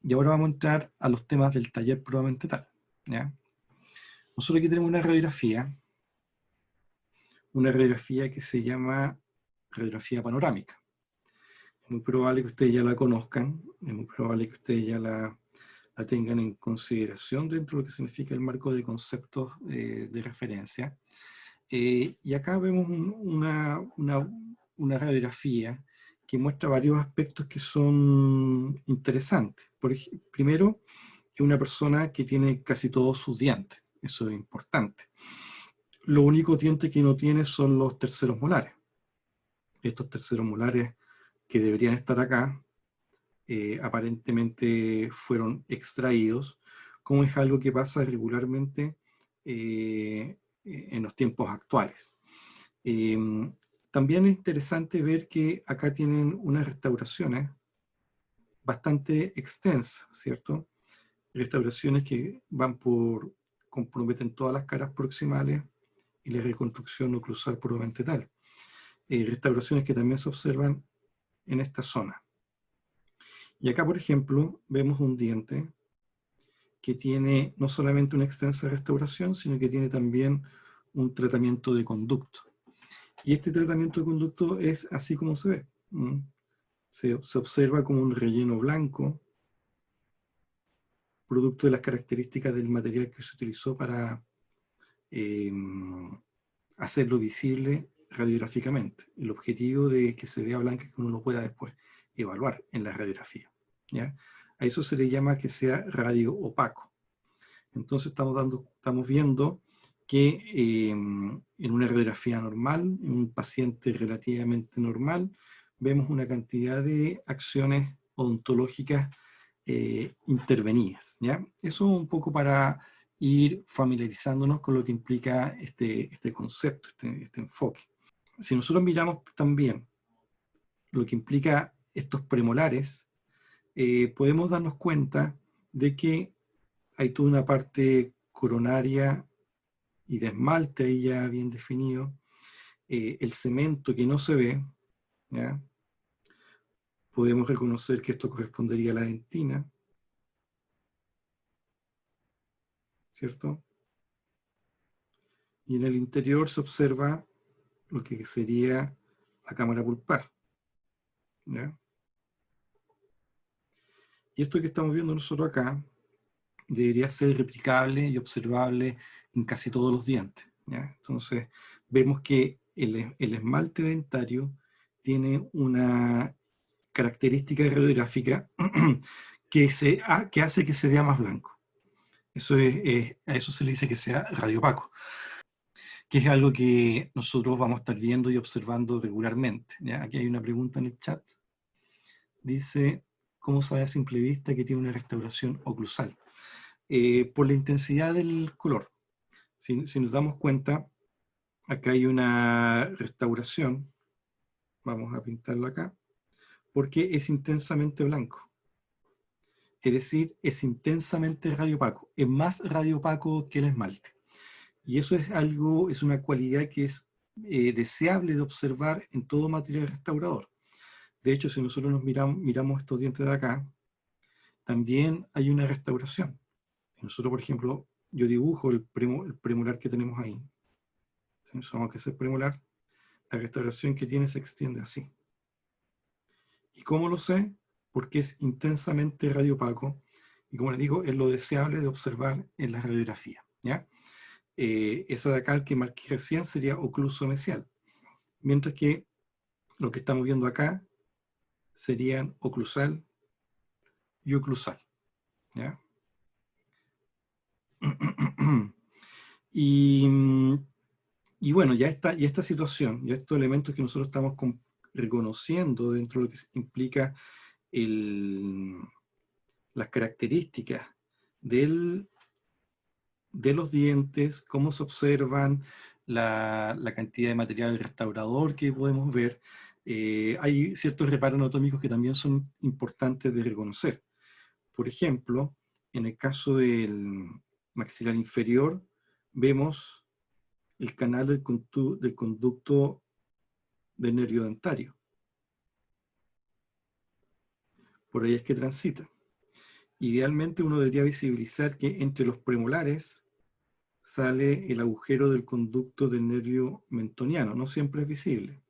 Y ahora vamos a entrar a los temas del taller probablemente tal, ¿ya? Nosotros aquí tenemos una radiografía que se llama radiografía panorámica. Es muy probable que ustedes ya la conozcan, es muy probable que ustedes ya la tengan en consideración dentro de lo que significa el marco de conceptos de referencia. Y acá vemos una radiografía que muestra varios aspectos que son interesantes. Primero, es una persona que tiene casi todos sus dientes, eso es importante. Los únicos dientes que no tiene son los terceros molares. Estos terceros molares que deberían estar acá, aparentemente fueron extraídos, como es algo que pasa regularmente en los tiempos actuales. Eh, También es interesante ver que acá tienen unas restauraciones bastante extensas, ¿cierto? Restauraciones que comprometen todas las caras proximales y la reconstrucción oclusal puramente tal. Restauraciones que también se observan en esta zona. Y acá, por ejemplo, vemos un diente que tiene no solamente una extensa restauración, sino que tiene también un tratamiento de conducto. Y este tratamiento de conducto es así como se ve. Se observa como un relleno blanco, producto de las características del material que se utilizó para hacerlo visible radiográficamente. El objetivo de que se vea blanco es que uno lo pueda después evaluar en la radiografía, ¿ya? A eso se le llama que sea radio opaco. Entonces estamos viendo que en una radiografía normal, en un paciente relativamente normal, vemos una cantidad de acciones odontológicas intervenidas, ¿ya? Eso un poco para ir familiarizándonos con lo que implica este concepto, este enfoque. Si nosotros miramos también lo que implica estos premolares, podemos darnos cuenta de que hay toda una parte coronaria y de esmalte ahí ya bien definido, el cemento que no se ve, ¿ya? Podemos reconocer que esto correspondería a la dentina, ¿cierto? Y en el interior se observa lo que sería la cámara pulpar, ¿ya? Y esto que estamos viendo nosotros acá debería ser replicable y observable en casi todos los dientes, ¿ya? Entonces vemos que el esmalte dentario tiene una característica radiográfica que hace que se vea más blanco. A eso se le dice que sea radiopaco, que es algo que nosotros vamos a estar viendo y observando regularmente, ¿ya? Aquí hay una pregunta en el chat. Dice, ¿cómo sabe a simple vista que tiene una restauración oclusal? Por la intensidad del color. Si nos damos cuenta, acá hay una restauración, vamos a pintarlo acá, porque es intensamente blanco. Es decir, es intensamente radiopaco, es más radiopaco que el esmalte. Y eso es una cualidad que es deseable de observar en todo material restaurador. De hecho, si nosotros miramos estos dientes de acá, también hay una restauración. Nosotros, por ejemplo, yo dibujo el premolar que tenemos ahí. Si usamos que es el premolar, la restauración que tiene se extiende así. ¿Y cómo lo sé? Porque es intensamente radiopaco y, como les digo, es lo deseable de observar en la radiografía, ¿ya? Esa de acá, el que marqué recién, sería ocluso mesial, mientras que lo que estamos viendo acá serían oclusal y oclusal, ¿ya? Y, y bueno, ya esta situación, ya estos elementos que nosotros estamos reconociendo dentro de lo que implica las características de los dientes, cómo se observan, la cantidad de material restaurador que podemos ver. Hay ciertos reparos anatómicos que también son importantes de reconocer. Por ejemplo, en el caso del maxilar inferior, vemos el canal del conducto del nervio dentario. Por ahí es que transita. Idealmente uno debería visibilizar que entre los premolares sale el agujero del conducto del nervio mentoniano. No siempre es visible.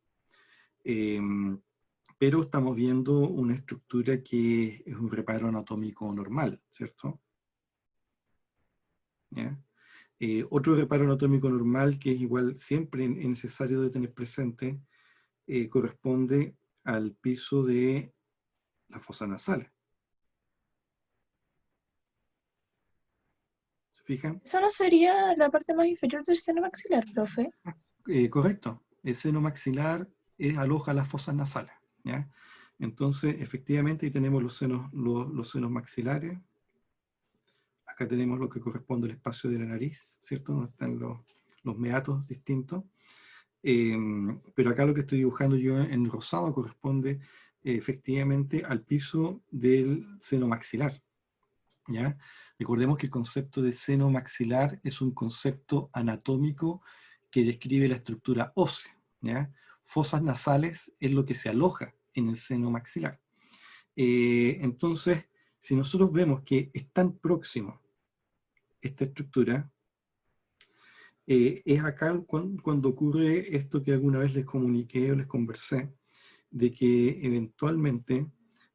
Pero estamos viendo una estructura que es un reparo anatómico normal, ¿cierto? ¿Ya? Otro reparo anatómico normal que es igual siempre necesario de tener presente corresponde al piso de la fosa nasal. ¿Se fijan? Eso no sería la parte más inferior del seno maxilar, profe. Correcto. El seno maxilar aloja las fosas nasales. ¿Ya? Entonces, efectivamente, ahí tenemos los senos maxilares. Acá tenemos lo que corresponde al espacio de la nariz, ¿cierto? Donde están los meatos distintos. Pero acá lo que estoy dibujando yo en rosado corresponde efectivamente al piso del seno maxilar. ¿Ya? Recordemos que el concepto de seno maxilar es un concepto anatómico que describe la estructura ósea. ¿Ya? Fosas nasales es lo que se aloja en el seno maxilar. Entonces, si nosotros vemos que es tan próximo esta estructura, es acá cuando ocurre esto que alguna vez les comuniqué o les conversé, de que eventualmente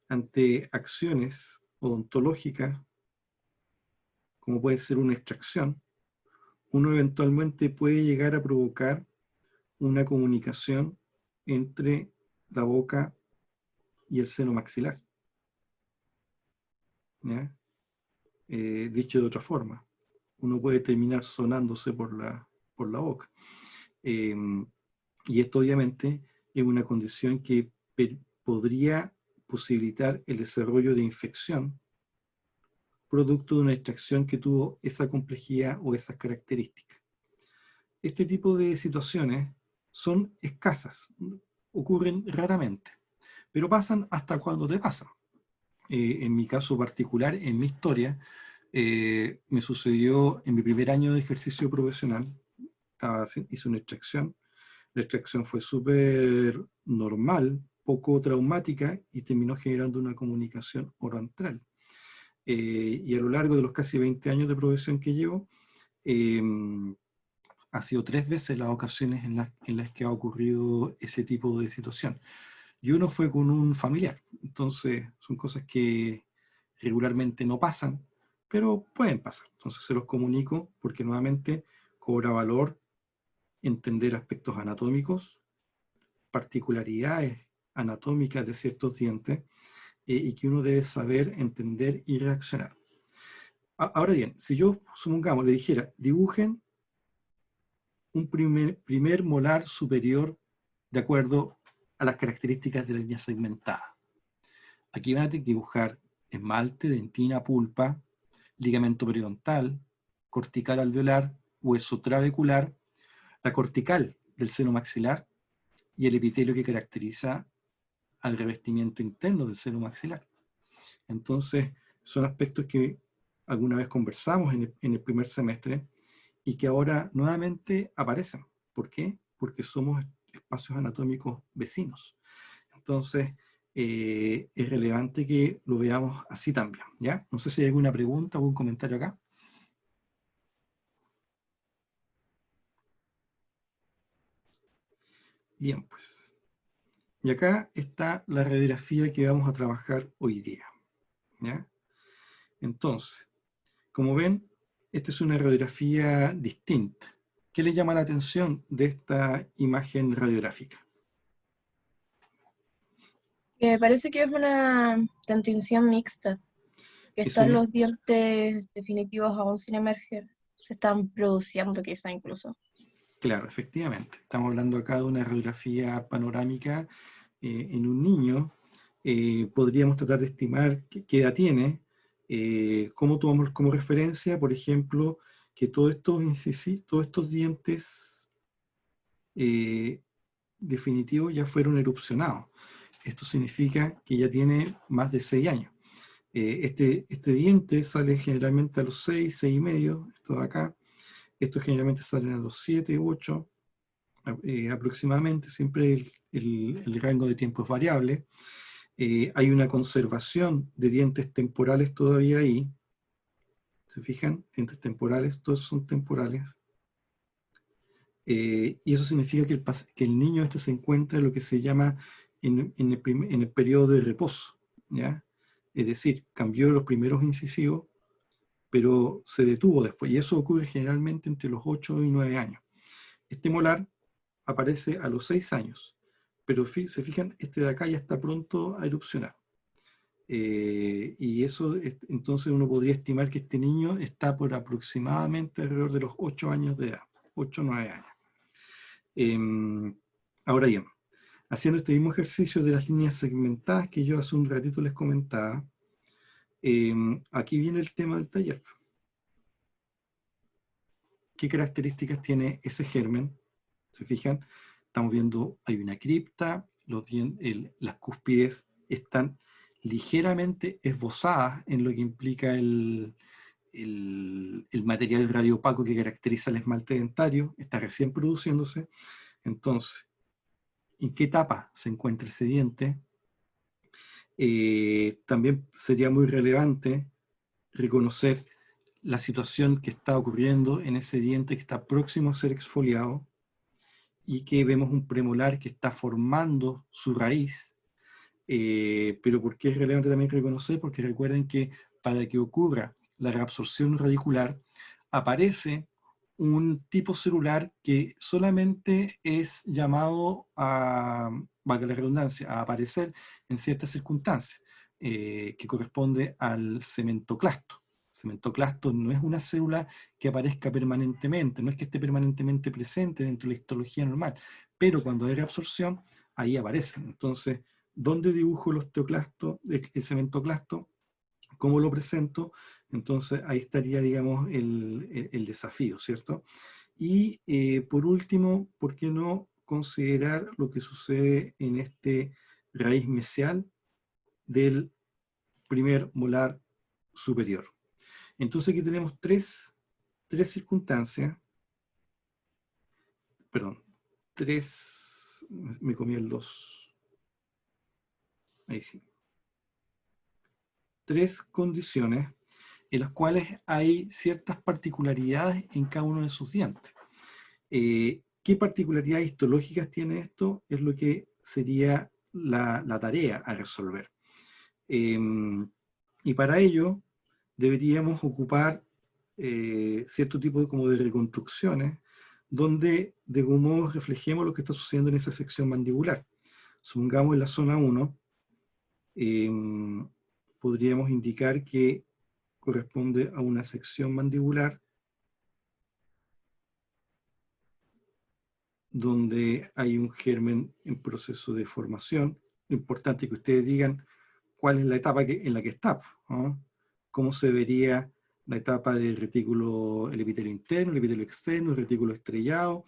ante acciones odontológicas, como puede ser una extracción, uno eventualmente puede llegar a provocar una comunicación entre la boca y el seno maxilar. ¿Ya? Dicho de otra forma, uno puede terminar sonándose por la boca. Eh, y esto obviamente es una condición que podría posibilitar el desarrollo de infección producto de una extracción que tuvo esa complejidad o esas características. Este tipo de situaciones son escasas, ocurren raramente, pero pasan hasta cuando te pasan. En mi caso particular, en mi historia, me sucedió en mi primer año de ejercicio profesional, hice una extracción. La extracción fue súper normal, poco traumática y terminó generando una comunicación oroantral. Y a lo largo de los casi 20 años de profesión que llevo, eh, ha sido 3 veces las ocasiones en las que ha ocurrido ese tipo de situación. Y uno fue con un familiar. Entonces, son cosas que regularmente no pasan, pero pueden pasar. Entonces, se los comunico porque nuevamente cobra valor entender aspectos anatómicos, particularidades anatómicas de ciertos dientes, y que uno debe saber, entender y reaccionar. Ahora bien, si yo, supongamos, le dijera, dibujen un primer molar superior de acuerdo a las características de la línea segmentada. Aquí van a tener que dibujar esmalte, dentina, pulpa, ligamento periodontal, cortical alveolar, hueso trabecular, la cortical del seno maxilar y el epitelio que caracteriza al revestimiento interno del seno maxilar. Entonces, son aspectos que alguna vez conversamos en el primer semestre y que ahora nuevamente aparecen. ¿Por qué? Porque somos espacios anatómicos vecinos. Entonces, es relevante que lo veamos así también, ¿ya? No sé si hay alguna pregunta o algún comentario acá. Bien, pues. Y acá está la radiografía que vamos a trabajar hoy día, ¿ya? Entonces, como ven, esta es una radiografía distinta. ¿Qué le llama la atención de esta imagen radiográfica? Me parece que es una dentición mixta, que Es están una, los dientes definitivos aún sin emerger. Se están produciendo quizá incluso. claro, efectivamente. Estamos hablando acá de una radiografía panorámica en un niño. Podríamos tratar de estimar qué edad tiene. ¿Cómo tomamos como referencia? Por ejemplo, que todos estos dientes definitivos ya fueron erupcionados. Esto significa que ya tiene más de 6 años. Este diente sale generalmente a los 6, 6 y medio, esto de acá. Estos generalmente salen a los 7, 8 aproximadamente. Siempre el rango de tiempo es variable. Hay una conservación de dientes temporales todavía ahí. ¿Se fijan? Dientes temporales, todos son temporales. Y eso significa que el niño este se encuentra en lo que se llama en el periodo de reposo, ¿ya? Es decir, cambió los primeros incisivos, pero se detuvo después, y eso ocurre generalmente entre los 8 y 9 años. Este molar aparece a los 6 años, pero se fijan, este de acá ya está pronto a erupcionar. Y eso, entonces uno podría estimar que este niño está por aproximadamente alrededor de los 8 años de edad, 8 o 9 años. Ahora bien, haciendo este mismo ejercicio de las líneas segmentadas que yo hace un ratito les comentaba, aquí viene el tema del taller. ¿Qué características tiene ese germen? ¿Se fijan? Estamos viendo, hay una cripta, las cúspides están ligeramente esbozadas en lo que implica el material radiopaco que caracteriza el esmalte dentario, está recién produciéndose. Entonces, ¿en qué etapa se encuentra ese diente? También sería muy relevante reconocer la situación que está ocurriendo en ese diente que está próximo a ser exfoliado y que vemos un premolar que está formando su raíz. Pero ¿por qué es relevante también reconocer? Porque recuerden que para que ocurra la reabsorción radicular aparece un tipo celular que solamente es llamado a, valga la redundancia, a aparecer en ciertas circunstancias, que corresponde al cementoclasto. Cementoclasto no es una célula que aparezca permanentemente, no es que esté permanentemente presente dentro de la histología normal, pero cuando hay reabsorción, ahí aparece. Entonces, ¿dónde dibujo el osteoclasto, el cementoclasto? ¿Cómo lo presento? Entonces ahí estaría, digamos, el desafío, ¿cierto? Y por último, ¿por qué no considerar lo que sucede en este raíz mesial del primer molar superior? Entonces aquí tenemos tres circunstancias, perdón, me comí el 2, ahí sí, tres condiciones en las cuales hay ciertas particularidades en cada uno de sus dientes. ¿Qué particularidades histológicas tiene esto? Es lo que sería la tarea a resolver. Eh, y para ello deberíamos ocupar cierto tipo como de reconstrucciones donde de algún modo reflejemos lo que está sucediendo en esa sección mandibular. Supongamos en la zona 1, eh, podríamos indicar que corresponde a una sección mandibular donde hay un germen en proceso de formación. Lo importante es que ustedes digan cuál es la etapa en la que está, ¿no? Cómo se vería la etapa del retículo, el epitelio interno, el epitelio externo, el retículo estrellado,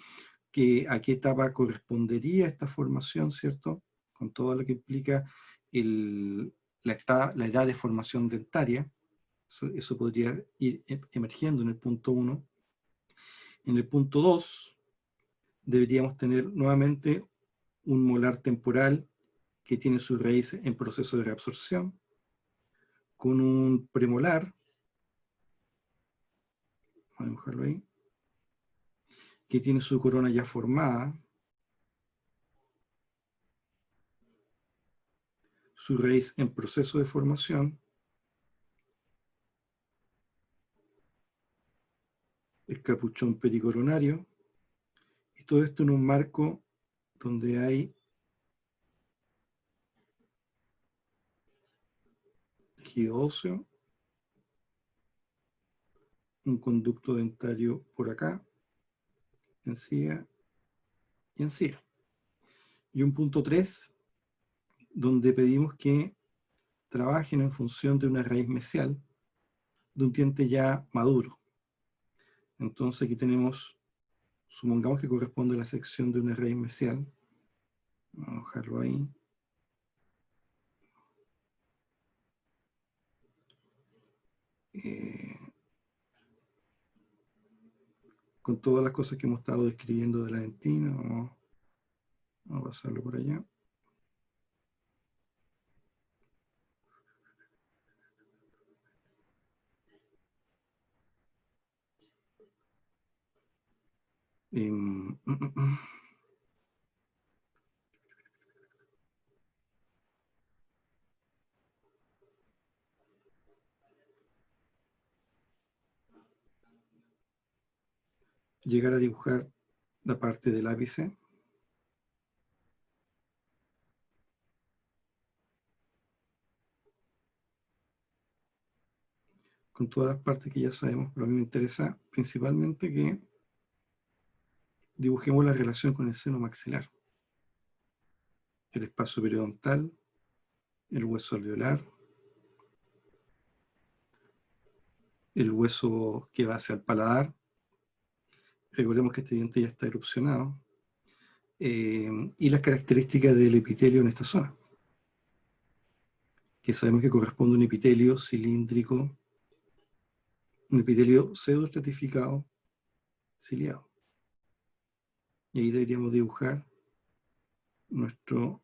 a qué etapa correspondería esta formación, ¿cierto? Con todo lo que implica la edad de formación dentaria. Eso podría ir emergiendo en el punto 1. En el punto 2 deberíamos tener nuevamente un molar temporal que tiene su raíz en proceso de reabsorción, con un premolar, vamos a dibujarlo ahí, que tiene su corona ya formada, su raíz en proceso de formación, el capuchón pericoronario, y todo esto en un marco donde hay tejido óseo, un conducto dentario por acá, encía y encía. Y un punto 3, donde pedimos que trabajen en función de una raíz mesial de un diente ya maduro. Entonces aquí tenemos, supongamos que corresponde a la sección de una raíz mesial. Vamos a dejarlo ahí. Eh, con todas las cosas que hemos estado describiendo de la dentina, vamos a pasarlo por allá. Em, llegar a dibujar la parte del ápice. Con todas las partes que ya sabemos, pero a mí me interesa principalmente que dibujemos la relación con el seno maxilar, el espacio periodontal, el hueso alveolar, el hueso que va hacia el paladar. Recordemos que este diente ya está erupcionado. Y las características del epitelio en esta zona, que sabemos que corresponde a un epitelio cilíndrico, un epitelio pseudoestratificado, ciliado. Y ahí deberíamos dibujar nuestro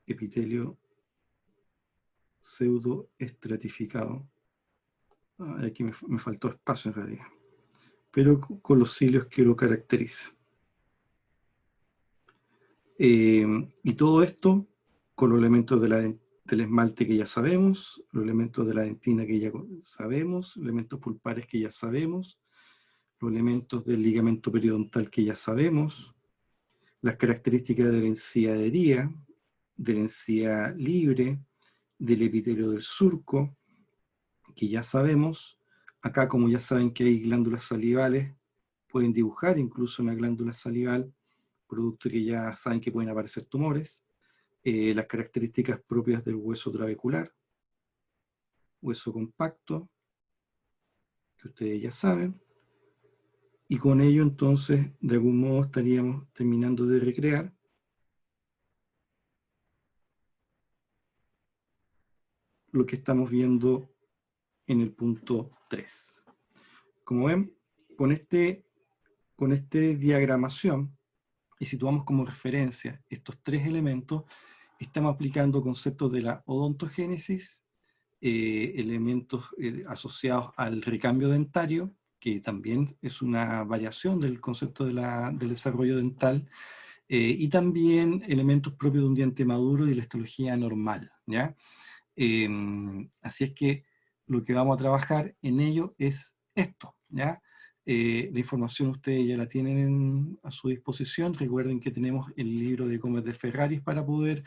epitelio pseudoestratificado. Aquí me faltó espacio en realidad, pero con los cilios que lo caracterizan. Y todo esto con los elementos del esmalte que ya sabemos, los elementos de la dentina que ya sabemos, elementos pulpares que ya sabemos, los elementos del ligamento periodontal que ya sabemos, las características de la enciadería, de la encía libre, del epitelio del surco, que ya sabemos. Acá, como ya saben que hay glándulas salivales, pueden dibujar incluso una glándula salival, producto que ya saben que pueden aparecer tumores. Las características propias del hueso trabecular, hueso compacto, que ustedes ya saben. Y con ello, entonces, de algún modo estaríamos terminando de recrear lo que estamos viendo en el punto 3. Como ven, con este diagramación, y situamos como referencia estos tres elementos, estamos aplicando conceptos de la odontogénesis, elementos asociados al recambio dentario, que también es una variación del concepto del desarrollo dental, y también elementos propios de un diente maduro y la histología normal, ¿ya? Así es que lo que vamos a trabajar en ello es esto, ¿ya? La información ustedes ya la tienen a su disposición. Recuerden que tenemos el libro de Gómez de Ferraris para poder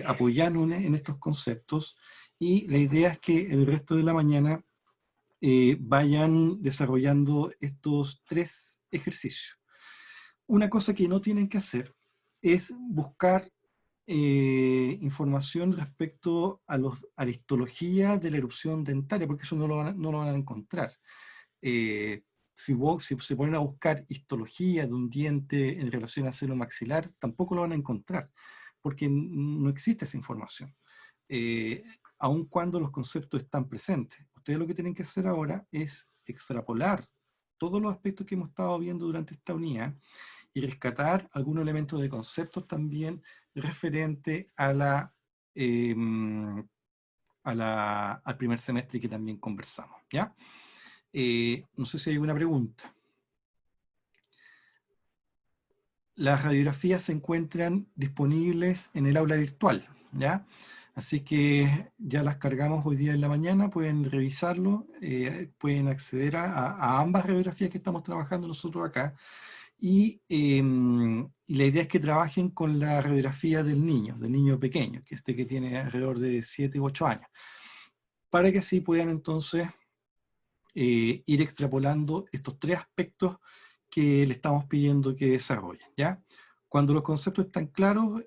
apoyarnos en estos conceptos, y la idea es que el resto de la mañana vayan desarrollando estos tres ejercicios. Una cosa que no tienen que hacer es buscar información respecto a la histología de la erupción dentaria, porque eso no lo van a encontrar. Si se ponen a buscar histología de un diente en relación al seno maxilar, tampoco lo van a encontrar, porque no existe esa información, aun cuando los conceptos están presentes. Ustedes lo que tienen que hacer ahora es extrapolar todos los aspectos que hemos estado viendo durante esta unidad y rescatar algunos elementos de conceptos también referente eh, al primer semestre que también conversamos, ¿ya? No sé si hay alguna pregunta. Las radiografías se encuentran disponibles en el aula virtual, ¿ya? Así que ya las cargamos hoy día en la mañana, pueden revisarlo, pueden acceder a ambas radiografías que estamos trabajando nosotros acá. Y la idea es que trabajen con la radiografía del niño pequeño, que que tiene alrededor de 7 u 8 años, para que así puedan entonces ir extrapolando estos tres aspectos que le estamos pidiendo que desarrollen, ¿ya? Cuando los conceptos están claros,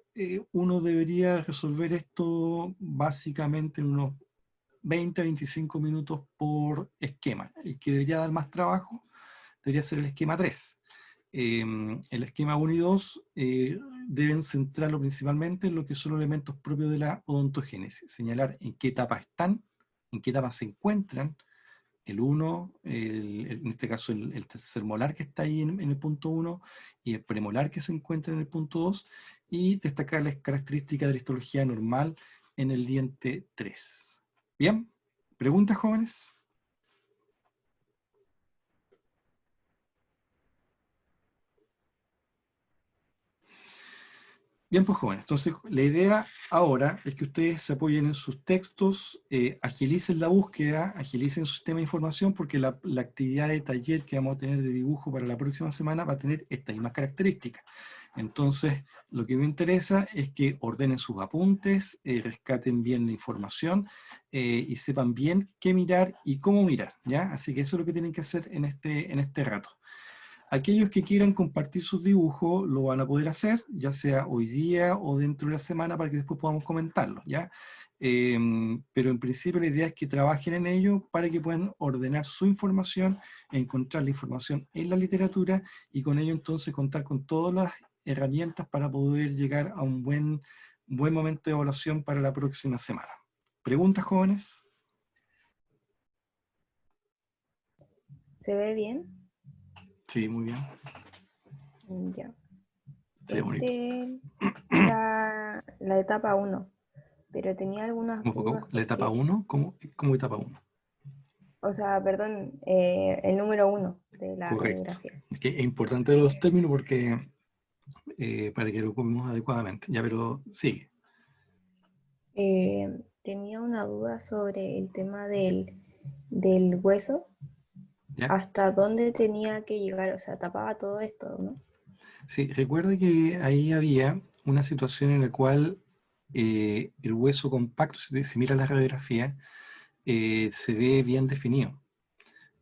uno debería resolver esto básicamente en unos 20 a 25 minutos por esquema. El que debería dar más trabajo debería ser el esquema 3. El esquema 1 y 2 deben centrarlo principalmente en lo que son los elementos propios de la odontogénesis, señalar en qué etapa están, en qué etapa se encuentran, el 1, en este caso el tercer molar que está ahí en el punto 1, y el premolar que se encuentra en el punto 2, y destacar las características de la histología normal en el diente 3. ¿Bien? ¿Preguntas, jóvenes? Bien, pues jóvenes, entonces la idea ahora es que ustedes se apoyen en sus textos, agilicen la búsqueda, agilicen su sistema de información, porque la actividad de taller que vamos a tener de dibujo para la próxima semana va a tener estas mismas características. Entonces, lo que me interesa es que ordenen sus apuntes, rescaten bien la información y sepan bien qué mirar y cómo mirar, ¿ya? Así que eso es lo que tienen que hacer en este rato. Aquellos que quieran compartir sus dibujos lo van a poder hacer, ya sea hoy día o dentro de la semana para que después podamos comentarlo, ¿ya? Pero en principio la idea es que trabajen en ello para que puedan ordenar su información, encontrar la información en la literatura y con ello entonces contar con todas las herramientas para poder llegar a un buen momento de evaluación para la próxima semana. ¿Preguntas, jóvenes? ¿Se ve bien? Sí, muy bien. Ya. Sí, bonito. La etapa 1, pero tenía algunas dudas ¿La etapa porque, 1? ¿Cómo etapa 1? o sea, perdón, el número 1 de la Correcto. radiografía. Es que es importante los términos porque para que lo ocupemos adecuadamente. Ya, pero sigue. Tenía una duda sobre el tema del hueso, ¿Ya? hasta dónde tenía que llegar, o sea, tapaba todo esto, ¿no? Sí, recuerda que ahí había una situación en la cual el hueso compacto, si mira la radiografía, se ve bien definido.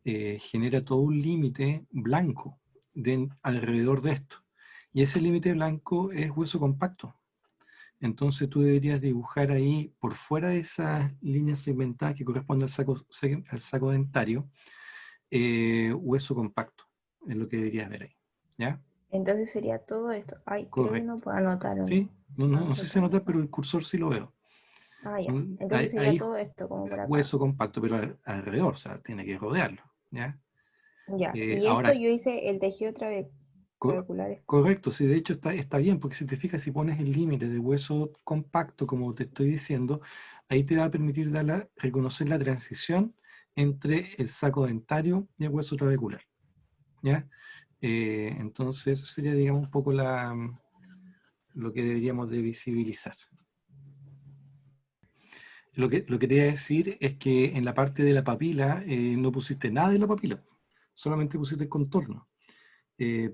Genera todo un límite blanco alrededor de esto. Y ese límite blanco es hueso compacto. Entonces tú deberías dibujar ahí, por fuera de esa línea segmentada que corresponde al saco dentario, hueso compacto. Es lo que deberías ver ahí. ¿Ya? Entonces sería todo esto. Ay, creo que no Correcto. puedo anotar. ¿Sí? No sé si se nota, pero Absolutamente. el cursor sí lo veo. Ah, ya. Entonces sería Ahí todo esto, como por acá. hueso compacto, pero alrededor, o sea, tiene que rodearlo. ¿Ya? Ya. Y esto Ahora, yo hice el tejido Co- trabecular. correcto, sí, de hecho está bien, porque si te fijas, si pones el límite de hueso compacto, como te estoy diciendo, ahí te va a permitir reconocer la transición entre el saco dentario y el hueso trabecular. ¿Ya? Entonces, eso sería, digamos, un poco lo que deberíamos de visibilizar. Lo que te iba a decir es que en la parte de la papila no pusiste nada de la papila, solamente pusiste el contorno.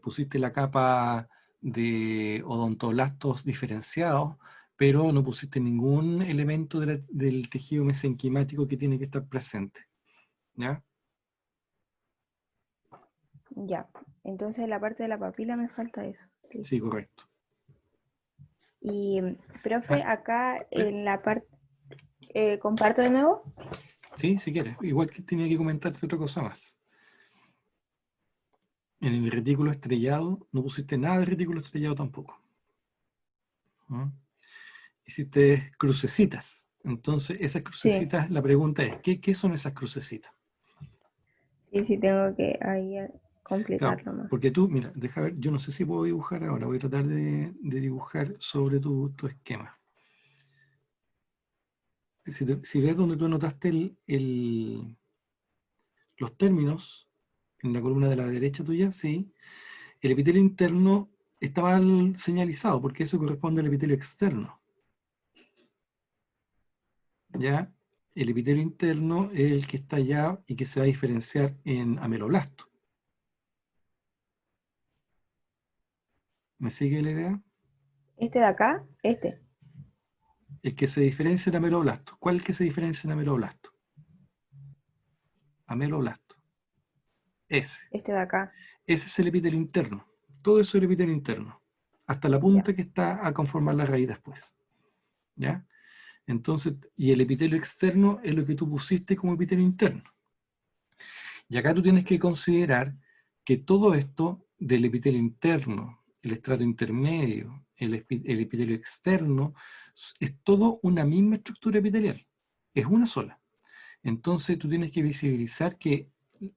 Pusiste la capa de odontoblastos diferenciados, pero no pusiste ningún elemento del tejido mesenquimático que tiene que estar presente. ¿Ya? Ya. Entonces en la parte de la papila me falta eso. Sí, Listo. correcto. Y, profe, Ah, acá pe- en la parte, comparto de nuevo. sí, si quieres. Igual que tenía que comentarte otra cosa más. En el retículo estrellado no pusiste nada de retículo estrellado tampoco. ¿Mm? Hiciste crucecitas. Entonces, esas Sí, crucecitas, la pregunta es, ¿qué son esas crucecitas? sí, tengo que ahí Claro, completarlo más. porque tú, mira, deja ver, yo no sé si puedo dibujar ahora, voy a tratar de dibujar sobre tu esquema. Si ves donde tú anotaste los términos, en la columna de la derecha tuya, sí, el epitelio interno está mal señalizado, porque eso corresponde al epitelio externo, ¿ya? El epitelio interno es el que está allá y que se va a diferenciar en ameloblasto. ¿Me sigue la idea? Este de acá, El que se diferencia en ameloblasto. ¿Cuál es el que se diferencia en ameloblasto? Ameloblasto. Ese. este de acá. Ese es el epitelio interno. Todo eso es el epitelio interno. Hasta la Ya, punta que está a conformar la raíz después. ¿Ya? Entonces, y el epitelio externo es lo que tú pusiste como epitelio interno. Y acá tú tienes que considerar que todo esto del epitelio interno, el estrato intermedio, el epitelio externo, es todo una misma estructura epitelial. Es una sola. Entonces tú tienes que visibilizar que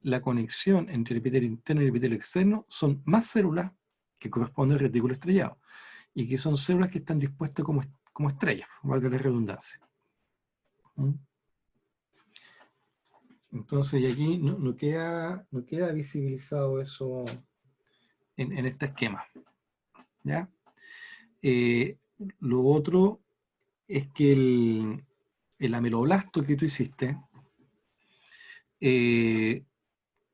la conexión entre el epitelio interno y el epitelio externo son más células que corresponden al retículo estrellado y que son células que están dispuestas como estrellas, valga la redundancia. ¿Mm? Entonces, y aquí no queda visibilizado eso en este esquema. ¿Ya? Lo otro es que el ameloblasto que tú hiciste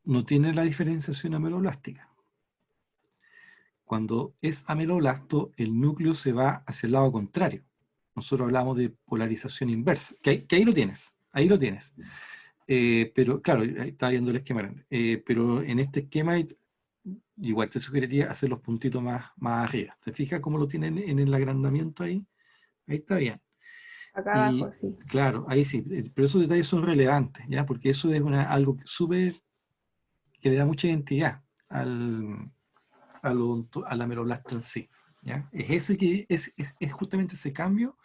no tiene la diferenciación ameloblástica. Cuando es ameloblasto, el núcleo se va hacia el lado contrario. Nosotros hablamos de polarización inversa, que ahí lo tienes, ahí lo tienes. Pero claro, ahí está viendo el esquema grande. Pero en este esquema igual te sugeriría hacer los puntitos más arriba. ¿Te fijas cómo lo tienen en el agrandamiento ahí? Ahí está bien. Acá Y abajo, sí. claro, ahí sí, pero esos detalles son relevantes, ¿ya? Porque eso es algo súper que le da mucha identidad al ameloblasto en sí, ¿ya? Es justamente ese cambio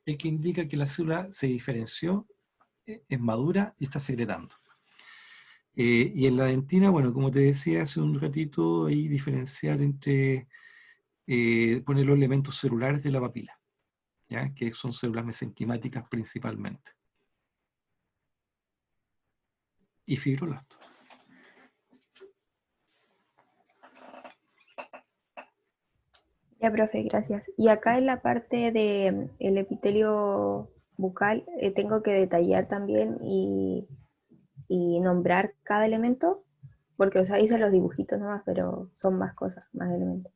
el que indica que la célula se diferenció, es madura y está secretando. Y en la dentina, bueno, como te decía hace un ratito, ahí diferenciar entre poner los elementos celulares de la papila, ¿ya? Que son células mesenquimáticas principalmente. Y fibroblastos. Ya, profe, gracias. Y acá en la parte de el epitelio bucal, tengo que detallar también y nombrar cada elemento, porque, o sea, hice los dibujitos nomás, pero son más cosas, más elementos.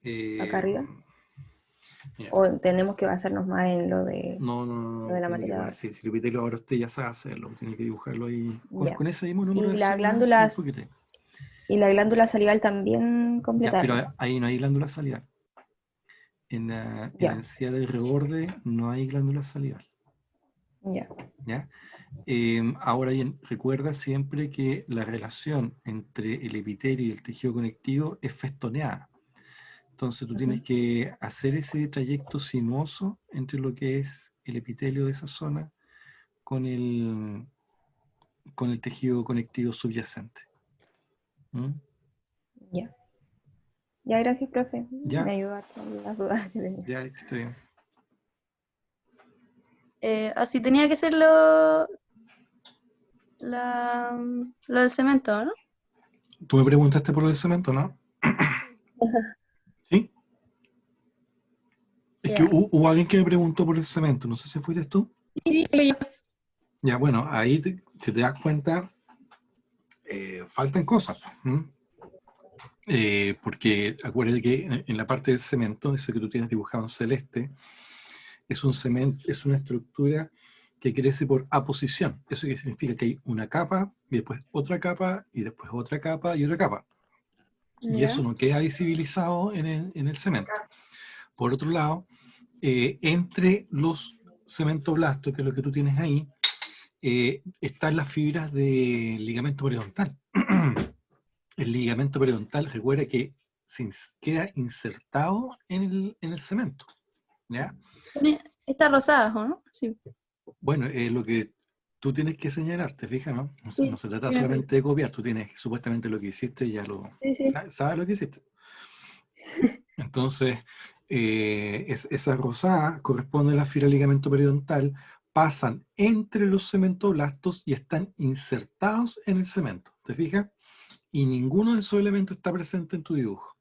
Acá Eh, arriba. mira, O tenemos que basarnos más en no, lo de la tiene que materia. poner, si el epitelio ahora usted ya sabe hacerlo, tiene que dibujarlo ahí Ya. con ese mismo número Y de las células y un glándulas, poquito. y la glándula salival también Ya, pero completarla. ahí no hay glándula salival. En la Ya, encía del reborde no hay glándula salival. ya. ¿Ya? Ahora bien, recuerda siempre que la relación entre el epitelio y el tejido conectivo es festoneada. Entonces tú tienes Ujú. que hacer ese trayecto sinuoso entre lo que es el epitelio de esa zona con el tejido conectivo subyacente. ¿Mm? Ya. Ya, gracias, profe. Me Ya, ayudó con las dudas que tenía. ya, estoy bien. Así tenía que ser lo del cemento, ¿no? Tú me preguntaste por el cemento, ¿no? ¿Sí? Es que Ya. hubo alguien que me preguntó por el cemento, no sé si fuiste tú. Sí, sí, yo. Ya, bueno, ahí si te das cuenta, faltan cosas. ¿Mm? Porque acuérdate que en la parte del cemento, eso que tú tienes dibujado en celeste, es un cemento, es una estructura que crece por aposición. Eso que significa que hay una capa, y después otra capa, y después otra capa y otra capa. Y eso Ya. no queda visibilizado en el cemento. Por otro lado, entre los cementoblastos, que es lo que tú tienes ahí, están las fibras del ligamento periodontal. El ligamento periodontal, recuerda que queda insertado en el cemento, ¿ya? Está rosada, ¿o no? Sí. Bueno, lo que tú tienes que señalar, ¿te fijas, no? No Sí, se trata sí, me fijo. solamente de copiar, tú tienes supuestamente lo que hiciste, ya Sí, sí. sabes lo que hiciste. Entonces, esas rosadas corresponden a la fibra del ligamento periodontal, pasan entre los cementoblastos y están insertados en el cemento, ¿te fijas? Y ninguno de esos elementos está presente en tu dibujo.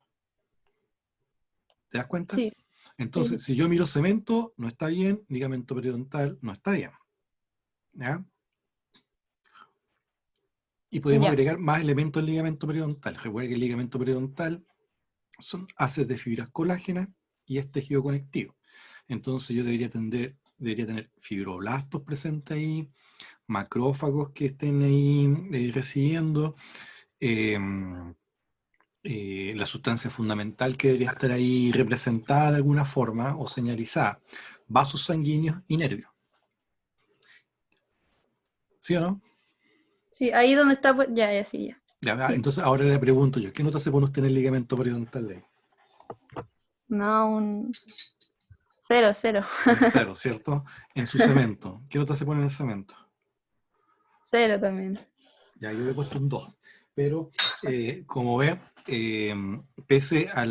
¿Te das cuenta? Sí, sí, Entonces, sí. si yo miro cemento, no está bien, ligamento periodontal, no está bien. ¿Ya? Y podemos Ya. agregar más elementos al ligamento periodontal. Recuerda que el ligamento periodontal son haces de fibras colágenas y es tejido conectivo. Entonces yo debería tener fibroblastos presentes ahí, macrófagos que estén ahí residiendo, eh, la sustancia fundamental que debería estar ahí representada de alguna forma o señalizada, vasos sanguíneos y nervios. ¿Sí o no? Sí, ahí donde está, pues, ya, ya, sí, ya. Ya, Sí. entonces ahora le pregunto yo, ¿qué nota se pone usted en el ligamento periodontal de ahí? No, un cero, cero. Un cero, ¿cierto? En su cemento, ¿qué nota se pone en el cemento? Cero también. Ya, yo le he puesto un 2. Pero, como ve, pese a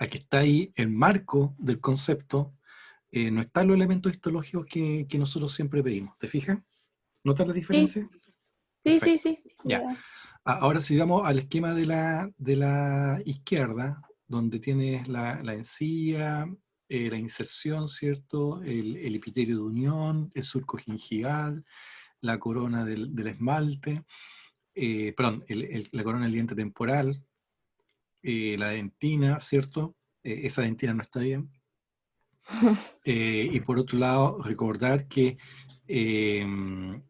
que está ahí el marco del concepto, no están los elementos histológicos que nosotros siempre pedimos. ¿Te fijas? ¿Notas la Sí, diferencia? sí, sí, Perfecto. sí. Ya. Ya. Ahora, si vamos al esquema de la izquierda, donde tienes la encía, la inserción, ¿cierto? El epitelio de unión, el surco gingival, la corona del esmalte, perdón, la corona del diente temporal, la dentina, ¿cierto? Esa dentina no está bien. Y por otro lado, recordar que el,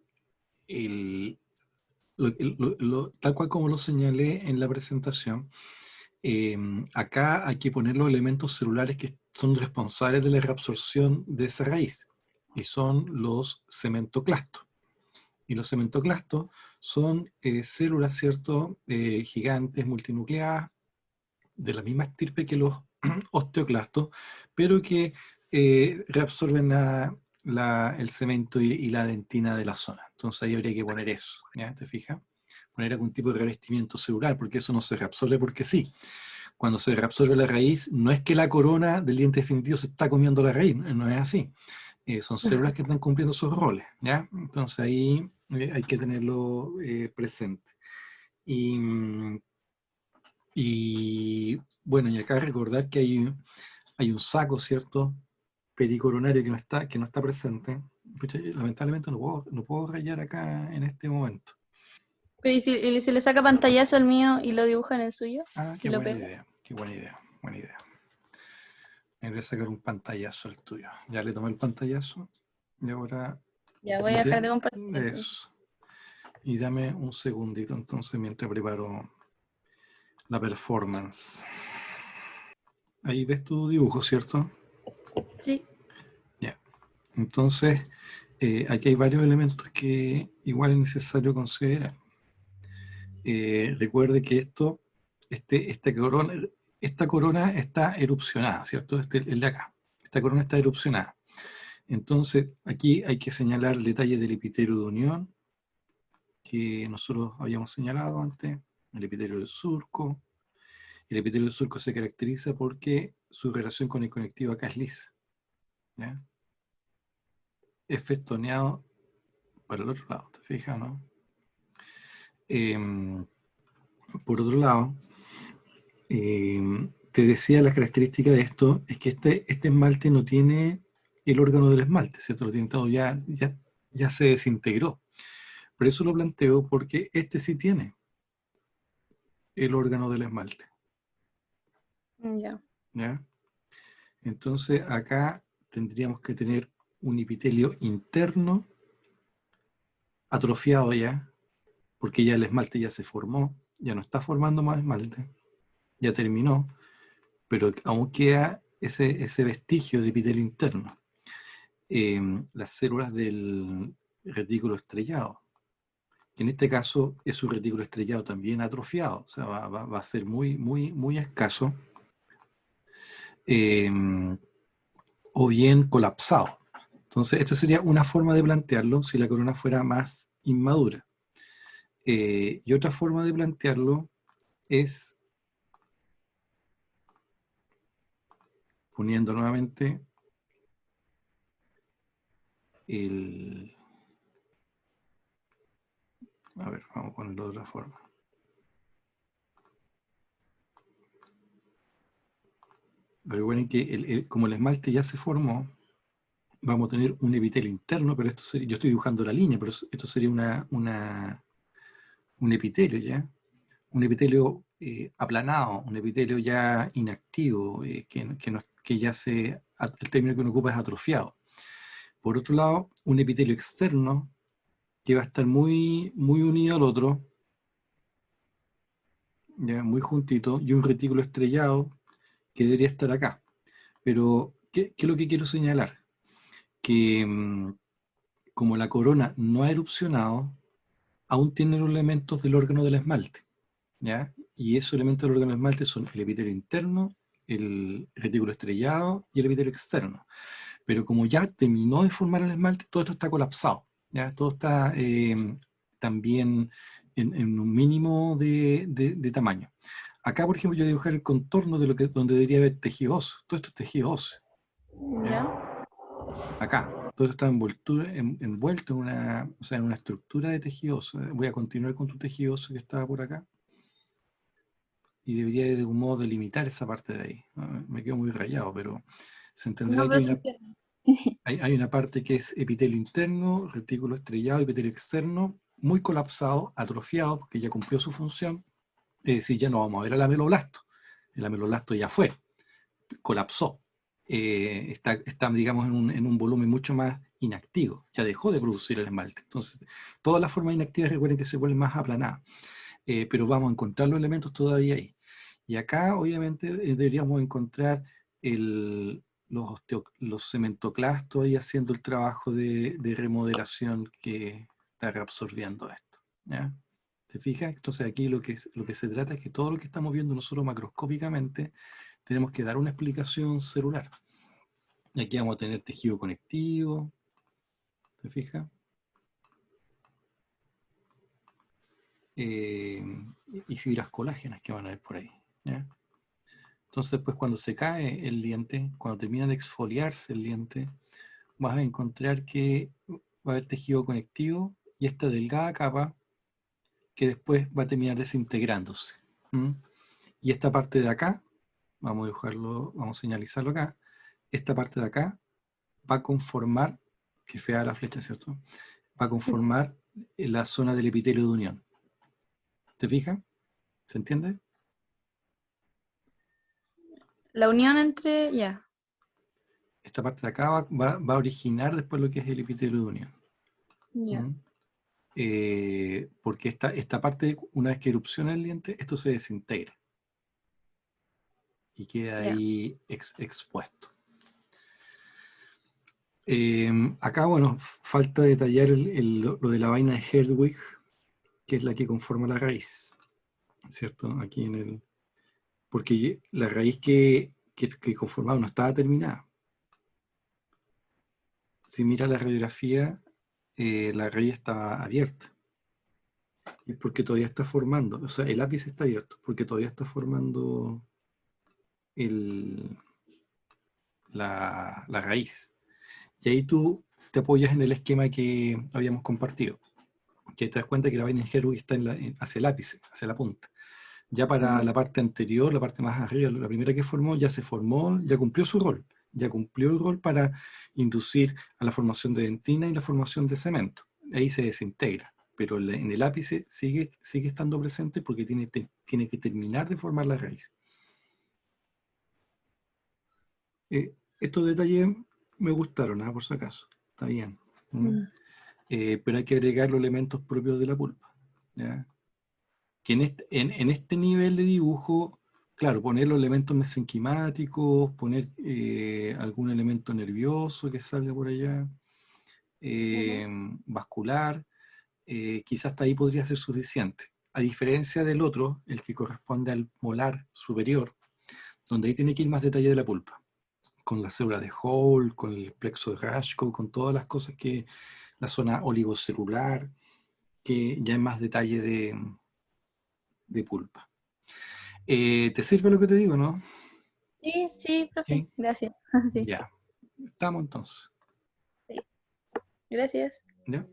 tal cual como lo señalé en la presentación, acá hay que poner los elementos celulares que son responsables de la reabsorción de esa raíz, y son los cementoclastos. Y los cementoclastos son células, ¿cierto?, gigantes, multinucleadas, de la misma estirpe que los osteoclastos, pero que reabsorben el cemento y la dentina de la zona. Entonces ahí habría que poner eso, ¿ya? ¿Te fijas? Poner algún tipo de revestimiento celular, porque eso no se reabsorbe porque sí. Cuando se reabsorbe la raíz, no es que la corona del diente definitivo se está comiendo la raíz, no es así. Son células que están cumpliendo sus roles, ¿ya? Entonces ahí hay que tenerlo presente. Y bueno, y acá recordar que hay un saco, ¿cierto?, pericoronario que no está presente. Pucha, lamentablemente no puedo rayar acá en este momento. Pero y si le saca pantallazo al mío y lo dibuja en el suyo? Ah, ¿Y qué lo buena pega? idea, qué buena idea, buena idea. Me voy a sacar un pantallazo al tuyo. Ya le tomé el pantallazo y ahora... Ya voy a dejar de compartir. Eso. Y dame un segundito entonces mientras preparo la performance. Ahí ves tu dibujo, ¿cierto? Sí. Ya. Entonces, aquí hay varios elementos que igual es necesario considerar. Recuerde que esta corona está erupcionada, ¿cierto? El de acá. Esta corona está erupcionada. Entonces, aquí hay que señalar el detalle del epitelio de unión, que nosotros habíamos señalado antes, el epitelio del surco. El epitelio del surco se caracteriza porque su relación con el conectivo acá es lisa, ¿ya? Es festoneado para el otro lado, ¿te fijas, no? Por otro lado, te decía, la característica de esto es que este esmalte no tiene el órgano del esmalte, ¿cierto? Lo tiene todo, ya se desintegró. Por eso lo planteo, porque este sí tiene el órgano del esmalte. Ya. ¿Ya? Entonces acá tendríamos que tener un epitelio interno atrofiado ya, porque ya el esmalte ya se formó, ya no está formando más esmalte, ya terminó, pero aún queda ese vestigio de epitelio interno. Las células del retículo estrellado, que en este caso es un retículo estrellado también atrofiado, o sea, va a ser muy, muy, muy escaso, o bien colapsado. Entonces, esta sería una forma de plantearlo si la corona fuera más inmadura. Y otra forma de plantearlo es poniendo nuevamente a ver, vamos a ponerlo de otra forma. Recuerden que como el esmalte ya se formó, vamos a tener un epitelio interno, pero esto sería, yo estoy dibujando la línea, pero esto sería un epitelio ya, un epitelio aplanado, un epitelio ya inactivo, que ya el término que uno ocupa es atrofiado. Por otro lado, un epitelio externo que va a estar muy, muy unido al otro, ya muy juntito, y un retículo estrellado que debería estar acá. Pero, ¿qué es lo que quiero señalar? Que como la corona no ha erupcionado, aún tiene los elementos del órgano del esmalte, ¿ya? Y esos elementos del órgano del esmalte son el epitelio interno, el retículo estrellado y el epitelio externo. Pero como ya terminó de formar el esmalte, todo esto está colapsado, ¿ya? Todo está también en un mínimo de tamaño. Acá, por ejemplo, yo dibujé el contorno de donde debería haber tejido óseo. Todo esto es tejido óseo. Ya. Acá. Todo esto está envuelto en una estructura de tejido óseo. Voy a continuar con tu tejido óseo que estaba por acá. y debería de algún modo delimitar esa parte de ahí. Me quedo muy rayado, pero se entenderá No, que pero te entiendo. hay una parte que es epitelio interno, retículo estrellado, epitelio externo, muy colapsado, atrofiado, porque ya cumplió su función. Es decir, ya no vamos a ver el ameloblasto. El ameloblasto ya fue, colapsó. Está, digamos, en un volumen mucho más inactivo. Ya dejó de producir el esmalte. Entonces, todas las formas inactivas, recuerden que se vuelven más aplanadas. Pero vamos a encontrar los elementos todavía ahí. Y acá, obviamente, deberíamos encontrar los cementoclastos ahí haciendo el trabajo de remodelación que está reabsorbiendo esto. ¿Ya? ¿Te fijas? Entonces aquí lo que se trata es que todo lo que estamos viendo nosotros macroscópicamente tenemos que dar una explicación celular. Y aquí vamos a tener tejido conectivo, ¿te fijas? Y fibras colágenas que van a ver por ahí. ¿Ya? Entonces, pues cuando se cae el diente, cuando termina de exfoliarse el diente, vas a encontrar que va a haber tejido conectivo y esta delgada capa que después va a terminar desintegrándose. ¿Mm? Y esta parte de acá, vamos a dibujarlo, vamos a señalizarlo acá, esta parte de acá va a conformar, que fea la flecha, ¿cierto? Va a conformar la zona del epitelio de unión. ¿Te fijas? ¿Se entiende? La unión entre, ya. Esta parte de acá va a originar después lo que es el epitelio de unión. Ya. ¿Mm? Porque esta parte, una vez que erupciona el diente, esto se desintegra y queda Ya. ahí expuesto. Acá, bueno, falta detallar lo de la vaina de Herdwig, que es la que conforma la raíz, ¿cierto? Aquí porque la raíz que conformaba no estaba terminada. Si mira la radiografía, la raíz está abierta. Y es porque todavía está formando, o sea, el ápice está abierto, porque todavía está formando la raíz. Y ahí tú te apoyas en el esquema que habíamos compartido, que te das cuenta que la vaina en Herwig está hacia el ápice, hacia la punta. Ya para la parte anterior, la parte más arriba, la primera que formó, ya se formó, ya cumplió su rol, ya cumplió el rol para inducir a la formación de dentina y la formación de cemento. Ahí se desintegra, pero en el ápice sigue estando presente porque tiene que terminar de formar la raíz. Estos detalles me gustaron, por si acaso, está bien. Pero hay que agregar los elementos propios de la pulpa. ¿Ya? Que en este nivel de dibujo, claro, poner los elementos mesenquimáticos, poner algún elemento nervioso que salga por allá, vascular, quizás hasta ahí podría ser suficiente. A diferencia del otro, el que corresponde al molar superior, donde ahí tiene que ir más detalle de la pulpa, con la célula de Hall, con el plexo de Rashko, con todas las cosas que, la zona oligocelular, que ya es más detalle de pulpa. ¿Te sirve lo que te digo, no? Sí, sí, profe. Sí. Gracias. Sí, Ya. Estamos entonces. sí. Gracias. ¿Ya?